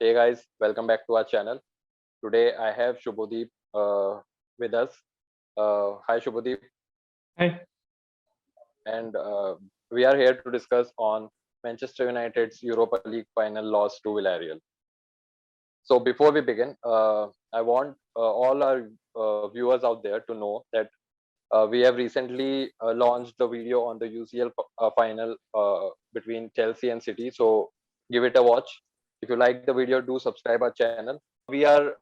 Hey guys, welcome back to our channel. Today I have Shubhodeep with us. Hi Shubhodeep, Hi. and we are here to discuss on Manchester United's Europa League final loss to Villarreal. So before we begin, I want all our viewers out there to know that we have recently launched the video on the UCL final between Chelsea and City. So give it a watch. If you like the video, do subscribe our channel. We are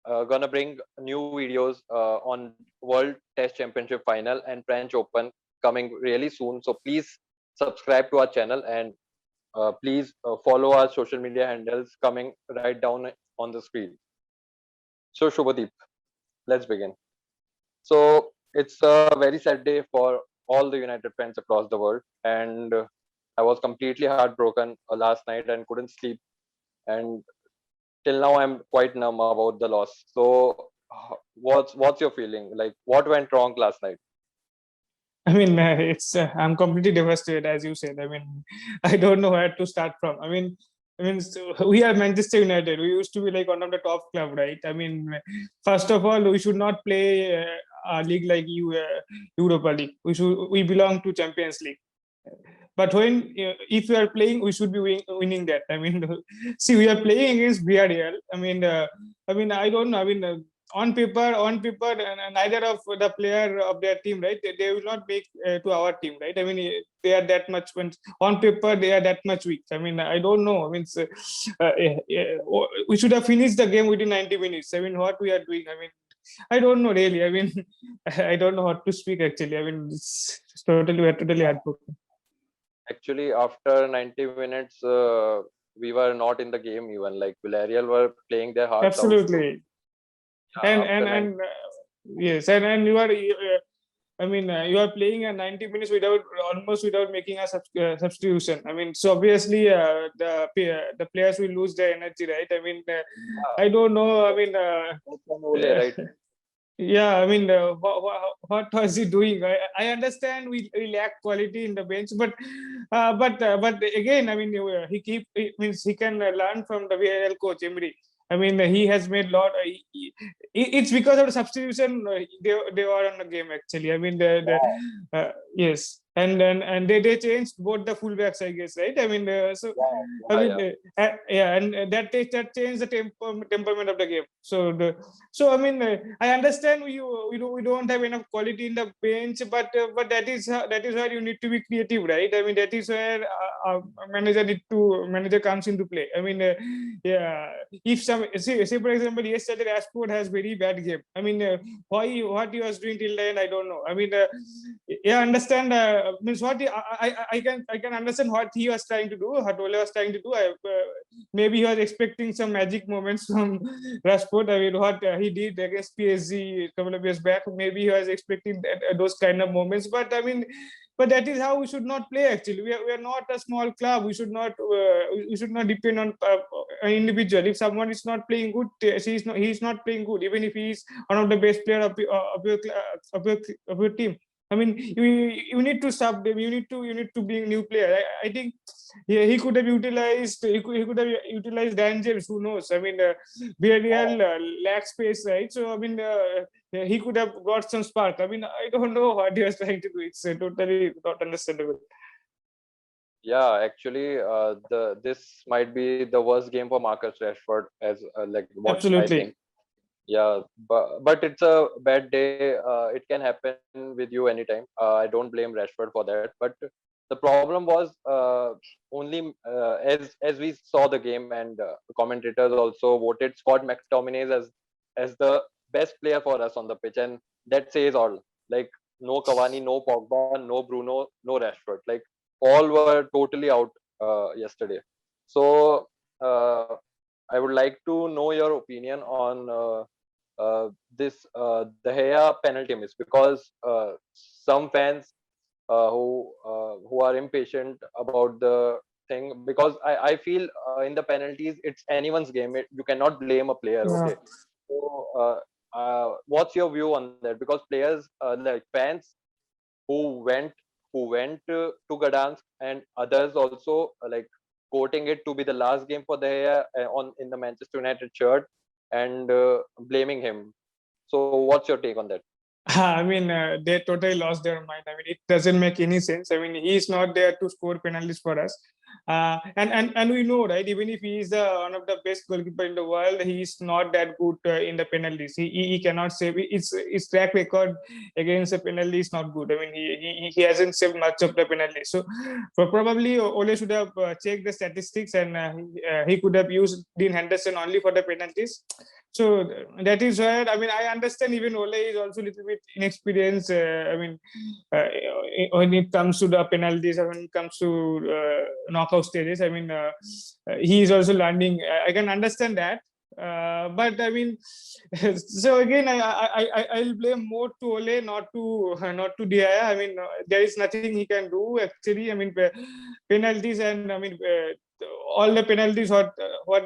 gonna bring new videos on World Test Championship final and French Open coming really soon. So please subscribe to our channel and please follow our social media handles coming right down on the screen. So Shubhadeep, let's begin. So it's a very sad day for all the United fans across the world, and I was completely heartbroken last night and couldn't sleep. And till now, I'm quite numb about the loss. So, what's your feeling? Like, what went wrong last night? I mean, it's I'm completely devastated, as you said. I mean, I don't know where to start from. We are Manchester United. We used to be like one of the top club, right? I mean, first of all, we should not play a league like Europa League. We belong to Champions League. But if we are playing, we should be winning that. I mean, see, we are playing against Villarreal. I don't know. On paper, and neither of the player of their team, right? They will not make to our team, right? I mean, they are that much. On paper, they are that much weak. I mean, I don't know. I mean, we should have finished the game within 90 minutes. I mean, what we are doing. I mean, I don't know really. I mean, I don't know what to speak actually. I mean, it's totally heartbroken. Actually, after 90 minutes, we were not in the game even. Like Villarreal were playing their hearts out. Absolutely. Yeah, and after and 90, and yes, and you are you are playing a 90 minutes without almost without making a substitution. I mean, so obviously the players will lose their energy, right? I mean, I don't know. I mean, right? yeah, I mean, what was he doing? I understand we lack quality in the bench, but again, I mean, he means he can learn from the VAL coach Emery. I mean, he has made lot. It's because of the substitution they were on the game actually. I mean, yes, and they changed both the fullbacks, I guess, right? I mean, so I Yeah, mean, yeah. yeah, and that changed the temperament of the game. So I mean, I understand we don't have enough quality in the bench, but that is where you need to be creative, right? I mean, that is where manager comes into play. I mean, yeah, if some say for example, yesterday Rashford has very bad game. I mean, why what he was doing till then, I don't know. I mean, yeah, understand means I can understand what he was trying to do, what Ole was trying to do. Maybe he was expecting some magic moments from Rashford. I mean, what he did against PSG a couple of years back, maybe he was expecting those kind of moments. But that is how we should not play. Actually, we are not a small club. We should not depend on an individual. If someone is not playing good, he's not playing good. Even if he is one of the best player of your team. I mean, you need to sub them. You need to bring new player. I think yeah, he could have utilized Dan James. Who knows? I mean, Villarreal lacks space, right? So I mean, he could have got some spark. I mean, I don't know what he was trying to do. It's totally not understandable. Yeah, actually, the this might be the worst game for Marcus Rashford, as like what I think. Absolutely. Yeah, but it's a bad day. It can happen with you anytime. I don't blame Rashford for that. But the problem was only as we saw the game, and commentators also voted Scott McTominay as the best player for us on the pitch, and that says all. Like no Cavani, no Pogba, no Bruno, no Rashford. Like all were totally out yesterday. So I would like to know your opinion on. This De Gea penalty miss, because some fans who are impatient about the thing, because I feel in the penalties it's anyone's game. You cannot blame a player. Yeah. Okay, so what's your view on that? Because players like fans who went to Gdansk, and others also like quoting it to be the last game for De Gea on in the Manchester United shirt and blaming him. So what's your take on that? I mean, they totally lost their mind. I mean, it doesn't make any sense. I mean, he's not there to score penalties for us. And we know, right? Even if he is one of the best goalkeeper in the world, he's not that good in the penalties. He cannot save. His track record against the penalty is not good. I mean, he hasn't saved much of the penalties. So probably Ole should have checked the statistics, and he could have used Dean Henderson only for the penalties. So that is where, I mean, I understand even Ole is also a little bit inexperienced. I mean, uh, when it comes to the penalties or when it comes to knockout stages, I mean, he is also learning. I can understand that. But I mean, so again, I'll blame more to Ole, not to De Gea. I mean, there is nothing he can do actually. I mean, penalties, and I mean, all the penalties what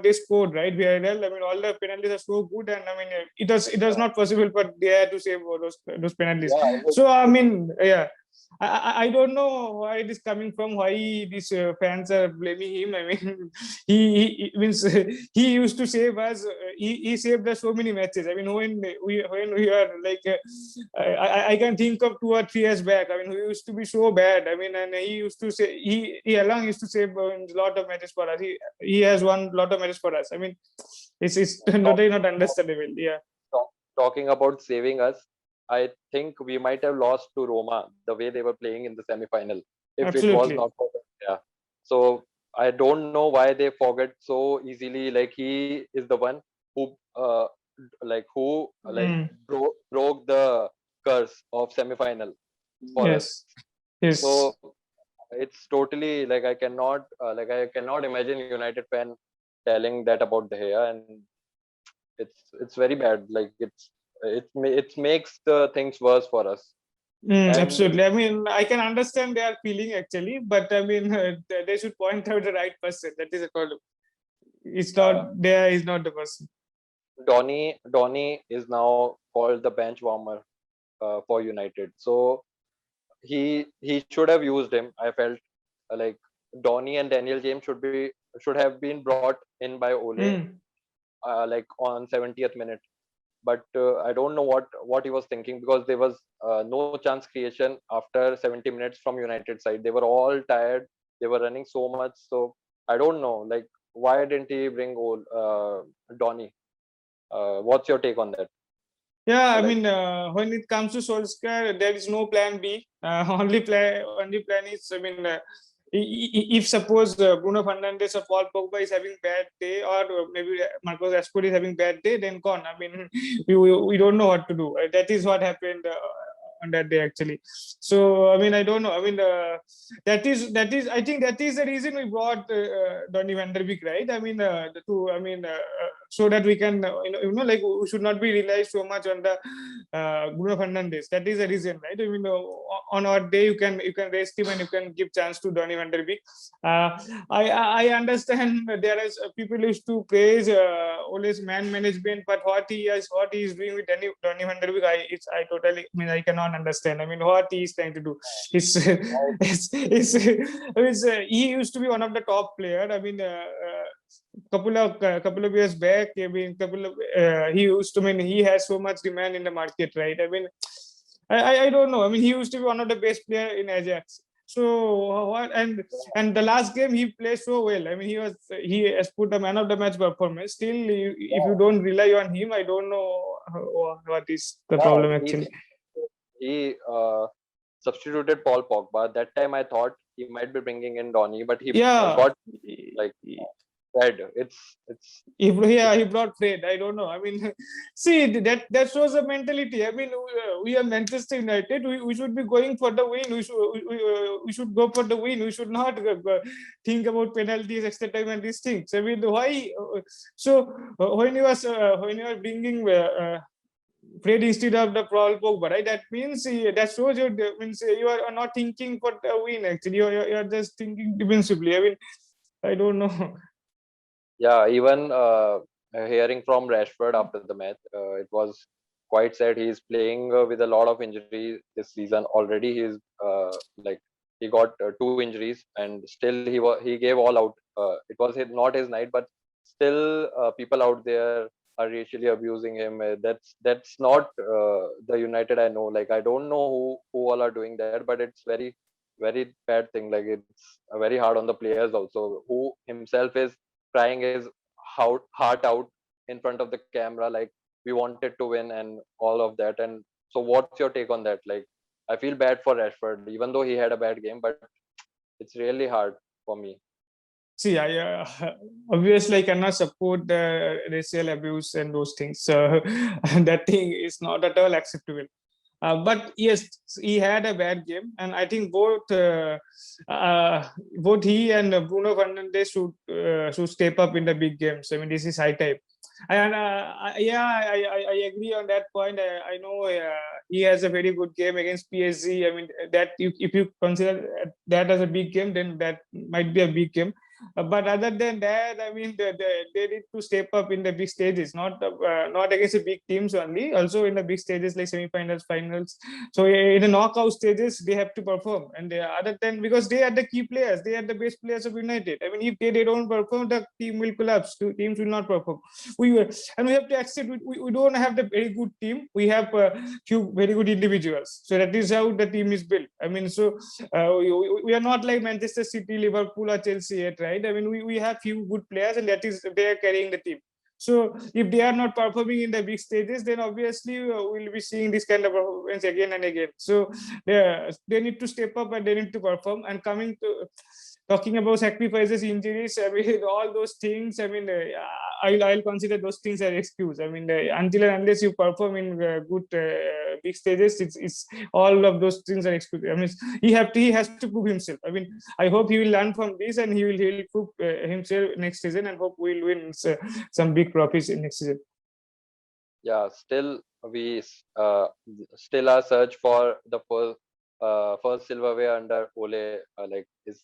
they scored, right? VRL, I mean, all the penalties are so good, and I mean, it was not possible for De Gea to save all those penalties. Yeah, So I mean, yeah. I don't know where it is coming from. Why these fans are blaming him? I mean, he means he used to save us. He saved us so many matches. I mean, when we are like, I can think of 2 or 3 years back. I mean, we used to be so bad. I mean, and he used to say he alone used to save a lot of matches for us. He has won a lot of matches for us. I mean, it's talk, totally not understandable. Yeah, talk, talking about saving us, I think we might have lost to Roma the way they were playing in the semi-final if it was absolutely. not for them. Yeah. So I don't know why they forget so easily. Like he is the one who Mm, broke the curse of semi-final for us. yes, yes. So it's totally like I cannot imagine United fan telling that about De Gea, and it's very bad. Like it makes the things worse for us. And Absolutely. I mean, I can understand their feeling actually, but I mean, they should point out the right person. That is a problem. It's uh, not there. Is not the person. Donny is now called the bench warmer for United. So he should have used him. I felt like Donny and Daniel James should have been brought in by Ole Mm, like on 70th minute. But I don't know what he was thinking, because there was no chance creation after 70 minutes from United side. They were all tired. They were running so much. So I don't know, like, why didn't he bring Donny? What's your take on that? yeah, I Like, mean, when it comes to Solskjaer, there is no plan B. Only plan is, I mean, if suppose Bruno Fernandes or Paul Pogba is having bad day, or maybe Marcos Rashford is having bad day, then gone. I mean, we don't know what to do. That is what happened on that day actually. So I mean, I don't know. I mean, that is. I think that is the reason we brought Donny van der Beek, right? I mean, so that we can, like we should not be relied so much on the Bruno Fernandes. That is the reason, right? I mean, on our day you can rest him and you can give chance to Donny van der Beek. Uh, I understand that there is people used to praise Ole's man management, but what he is doing with Donny van der Beek, I mean, I cannot understand. I mean, what he is trying to do. It's, he used to be one of the top player. I mean, couple of years back, I mean, he used to, I mean, he has so much demand in the market, right? I mean, I don't know. I mean, he used to be one of the best player in Ajax. So what? And the last game he played so well. I mean, he has put a man of the match performance. Still, if you don't rely on him, I don't know what is the yeah, problem actually. he substituted Paul Pogba. That time I thought he might be bringing in Donny, but he Yeah, got like red. It's yeah, it's he brought Fred. I don't know. I mean, see, that shows a mentality. I mean, we are Manchester United. We should be going for the win. We should go for the win. We should not think about penalties, extra time, and these things. I mean, why? So when you are bringing Fred instead of the Paul Pogba, right? That means that shows you, means you are not thinking for the win. Actually, you are just thinking defensively. I mean, I don't know. Yeah, even hearing from Rashford after the match, it was quite sad. He's playing with a lot of injuries this season already. He's like he got 2 injuries, and still he gave all out it was not his night, but still people out there are racially abusing him. That's not the United I know. Like I don't know who all are doing that, but it's very bad thing. Like it's very hard on the players also, who himself is crying his heart out in front of the camera, like we wanted to win and all of that. And so, what's your take on that? Like I feel bad for Rashford, even though he had a bad game, but it's really hard for me. See, I obviously I cannot support the racial abuse and those things. So that thing is not at all acceptable. But yes, he had a bad game, and I think both he and Bruno Fernandes should step up in the big games. I mean, this is high time. And I agree on that point. I know he has a very good game against PSG. I mean, that if you consider that as a big game, then that might be a big game. But other than that, I mean, they need to step up in the big stages, not against the big teams only, also in the big stages like semi-finals, finals. So in the knockout stages, they have to perform. And other than, because they are the key players, they are the best players of United. I mean, if they don't perform, the team will collapse. Teams will not perform. We have to accept we don't have the very good team. We have few very good individuals. So that is how the team is built. I mean, so we are not like Manchester City, Liverpool, or Chelsea yet, right? I mean, we have few good players, and that is they are carrying the team. So if they are not performing in the big stages, then obviously we'll be seeing this kind of performance again and again. So they need to step up and they need to perform. And coming to talking about sacrifices, injuries, I mean, all those things, I mean, I'll consider those things as excuse. I mean, until and unless you perform in good big stages, it's all of those things are excuse. I mean, he has to prove himself. I mean, I hope he will learn from this and he will prove himself next season, and hope we'll win some big trophies in next season. Yeah, still we still our search for the first silverware under Ole like is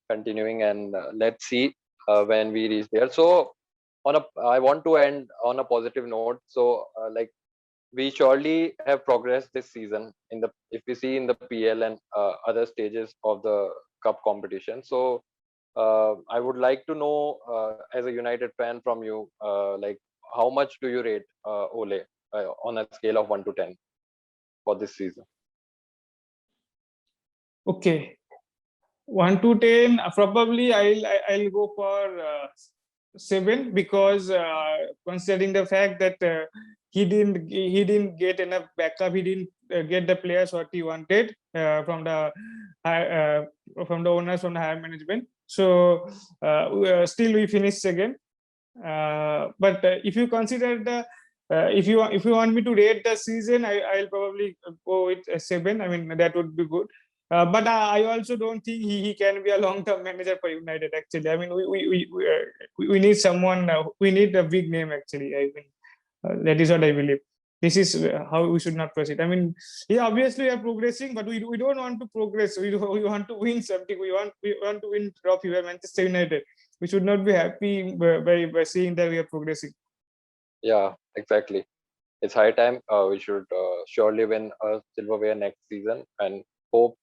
continuing, and let's see when we reach there. So I want to end on a positive note. So like we surely have progressed this season in the, if we see in the PL and other stages of the cup competition. So I would like to know as a United fan from you, like how much do you rate Ole on a scale of 1 to 10 for this season? Okay, 1 to 10, probably I'll go for 7, because considering the fact that he didn't get enough backup, he didn't get the players what he wanted from the owners, from the higher management. So still we finished second. But if you consider the if you want me to rate the season, I'll probably go with a 7. I mean, that would be good. But I also don't think he can be a long-term manager for United. Actually, I mean, we need someone. We need a big name. Actually, I mean, that is what I believe. This is how we should not proceed. I mean, yeah, obviously we are progressing, but we don't want to progress. We want to win something. We want to win trophy. We are Manchester United. We should not be happy by seeing that we are progressing. Yeah, exactly. It's high time. We should surely win a silverware next season, and hope.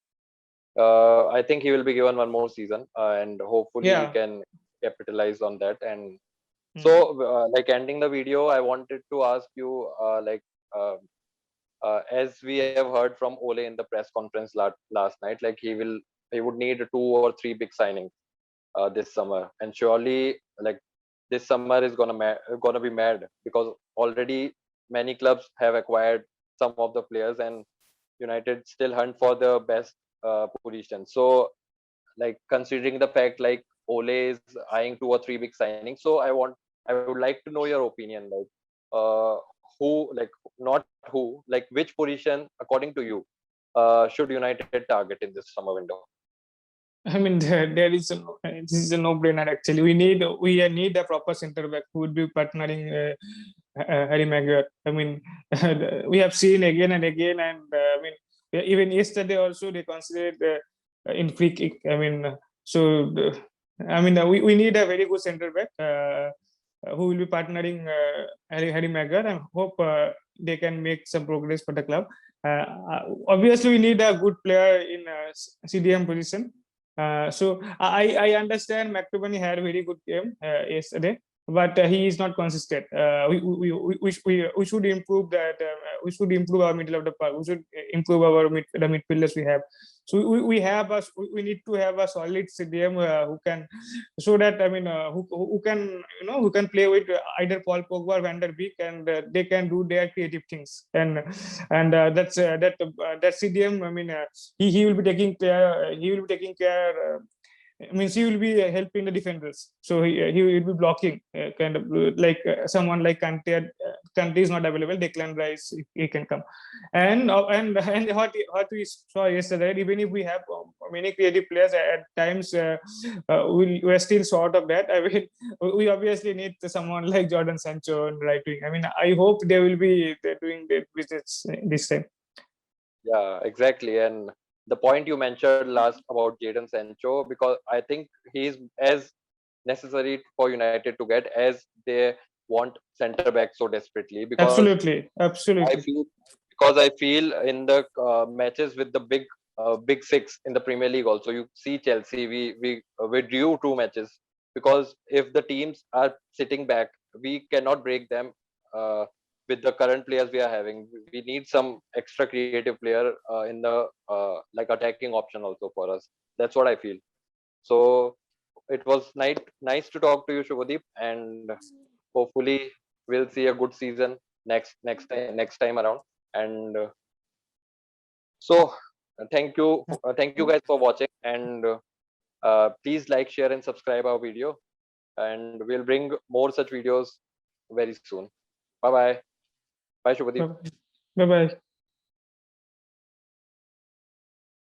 I think he will be given one more season, and hopefully he can capitalize on that. And so, like ending the video, I wanted to ask you, as we have heard from Ole in the press conference last night, like he would need 2 or 3 big signings this summer, and surely like this summer is gonna be mad, because already many clubs have acquired some of the players, and United still hunt for the best position. So like considering the fact like Ole is eyeing 2 or 3 big signings, so I would like to know your opinion, like who, like not who, like which position according to you should United target in this summer window? I mean, there is this is a no-brainer. Actually, we need a proper center back who would be partnering Harry Maguire. I mean, we have seen again and again, and I mean, even yesterday also they considered in free kick. I mean, we need a very good center back who will be partnering Harry Maguire, and hope they can make some progress for the club. Obviously, we need a good player in CDM position. So I understand McTominay had a very good game yesterday, but he is not consistent. We should improve that. We should improve our middle of the park. We should improve our the midfielders we have. So we need to have a solid CDM who can, so that I mean who can, you know, who can play with either Paul Pogba or Van der Beek, and they can do their creative things. And that CDM. I mean he will be taking care. He will be taking care. Means he will be helping the defenders. So he will be blocking, kind of like someone like Kante. Kante is not available. Declan Rice, he can come, and what we saw yesterday. Even if we have many creative players, at times we're still short of that. I mean, we obviously need someone like Jordan Sancho and right wing. I mean, I hope they will be doing their visits this time. Yeah, exactly. And the point you mentioned last about Jadon Sancho, because I think he's as necessary for United to get as they want center back so desperately. Absolutely, I absolutely. feel because I feel in the matches with the big six in the Premier League also, you see Chelsea, we drew 2 matches because if the teams are sitting back, we cannot break them. With the current players we are having, we need some extra creative player in the like attacking option also for us. That's what I feel. So it was nice to talk to you, Shubhadeep, and hopefully we'll see a good season next time around. And so thank you guys for watching, and please like, share, and subscribe our video, and we'll bring more such videos very soon. Bye bye. Bye, Shubhadeep. Bye bye.